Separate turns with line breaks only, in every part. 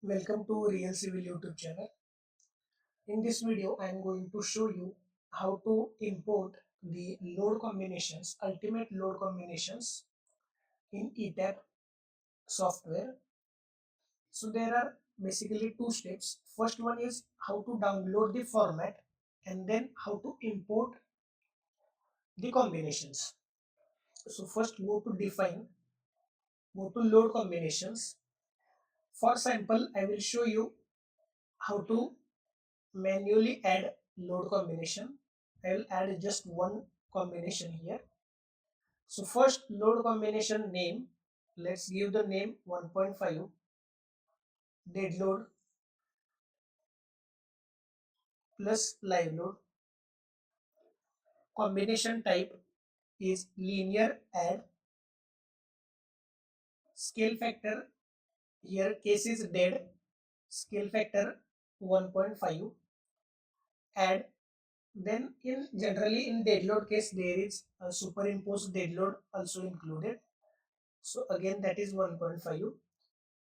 Welcome to Real Civil YouTube channel. In this video, I am going to show you how to import the load combinations, ultimate load combinations in ETABS software. So there are basically two steps. First one is how to download the format and then how to import the combinations. So first go to load combinations. For sample, I will show you how to manually add load combination. I will add just one combination here. So first load combination name, let's give the name 1.5 dead load plus live load. Combination type is linear add. Scale factor, here case is dead, scale factor 1.5. Add, then in generally in dead load case there is a superimposed dead load also included. So again that is 1.5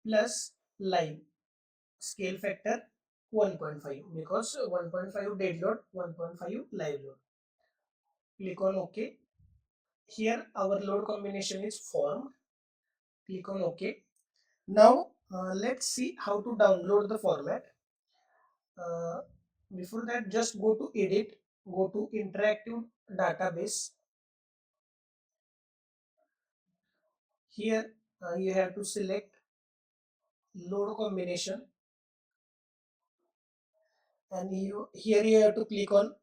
plus live, scale factor 1.5 because 1.5 dead load, 1.5 live load. Click on OK. Here our load combination is formed. Click on OK. Now let's see how to download the format. Uh, Before that, just go to edit, go to interactive database. Here you have to select load combination, and here you have to click on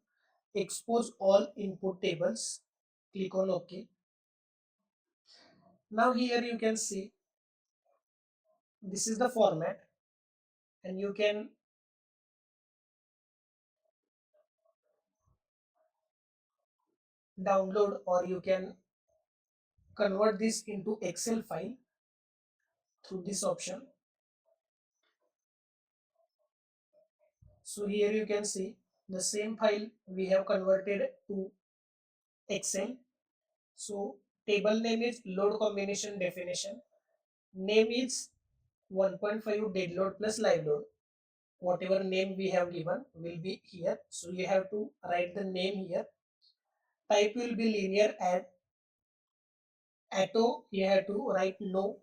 expose all input tables. Click on OK. Now here you can see this is the format, and you can download or you can convert this into Excel file through this option. So here you can see the same file we have converted to Excel. So table name is load combination definition. Name is 1.5 dead load plus live load. Whatever name we have given will be here. So you have to write the name here. Type will be linear add. Auto you have to write no.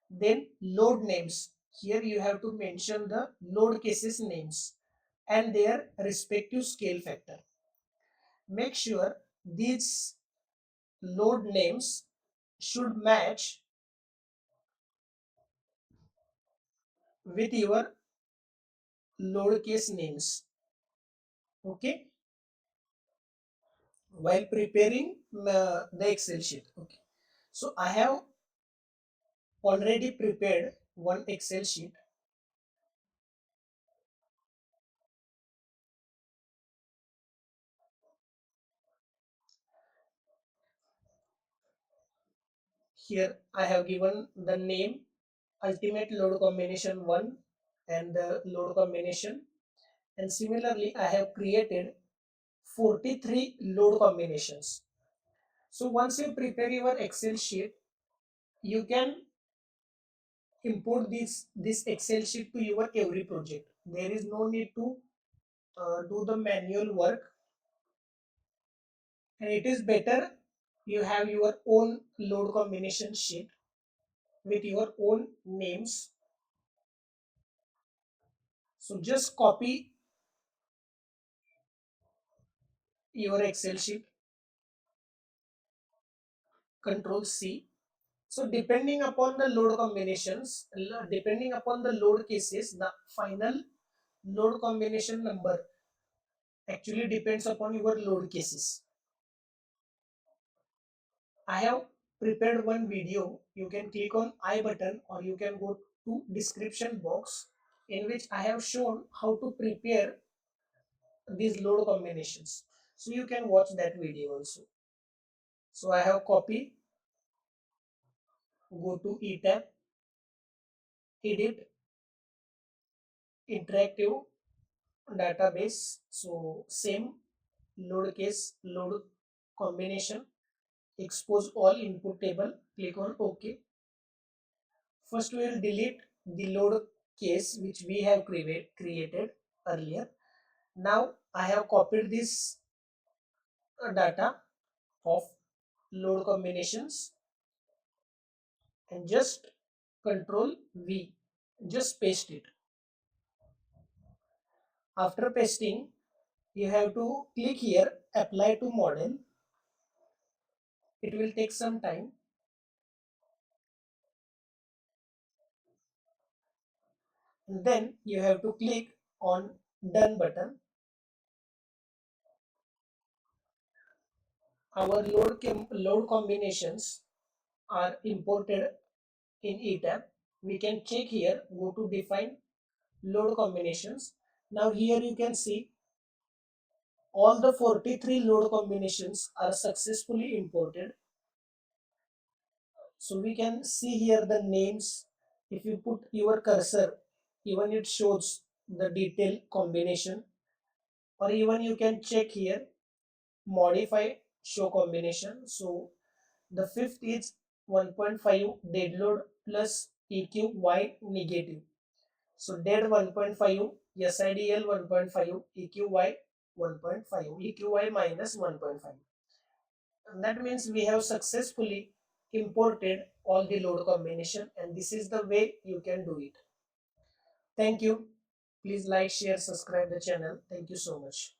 Then load names. Here you have to mention the load cases names and their respective scale factor. Make sure these load names should match with your load case names. Okay, while preparing the Excel sheet. Okay, so I have already prepared one Excel sheet. Here I have given the name ultimate load combination 1 and the load combination, and similarly I have created 43 load combinations. So once you prepare your Excel sheet, you can import this Excel sheet to your every project. There is no need to do the manual work, and it is better you have your own load combination sheet with your own names. So just copy your Excel sheet, Control C. So depending upon the load combinations, depending upon the load cases, the final load combination number actually depends upon your load cases. I have prepared one video. You can click on I button or you can go to description box, in which I have shown how to prepare these load combinations. So you can watch that video also. So I have copy, go to ETAB, edit, interactive database. So same load case, load combination, expose all input table, click on OK. First we will delete the load case which we have created earlier. Now I have copied this data of load combinations and just control V, just paste it. After pasting, you have to click here, apply to model. It will take some time. And then you have to click on done button. Our load combinations are imported in ETAB. We can check here, go to define load combinations. Now here you can see all the 43 load combinations are successfully imported. So we can see here the names. If you put your cursor, even it shows the detailed combination, or even you can check here, modify show combination. So the fifth is 1.5 dead load plus EQY negative. So dead 1.5, SIDL 1.5, EQY 1.5, EQY minus 1.5. And that means we have successfully imported all the load combination, and this is the way you can do it. Thank you. Please like, share, subscribe the channel. Thank you so much.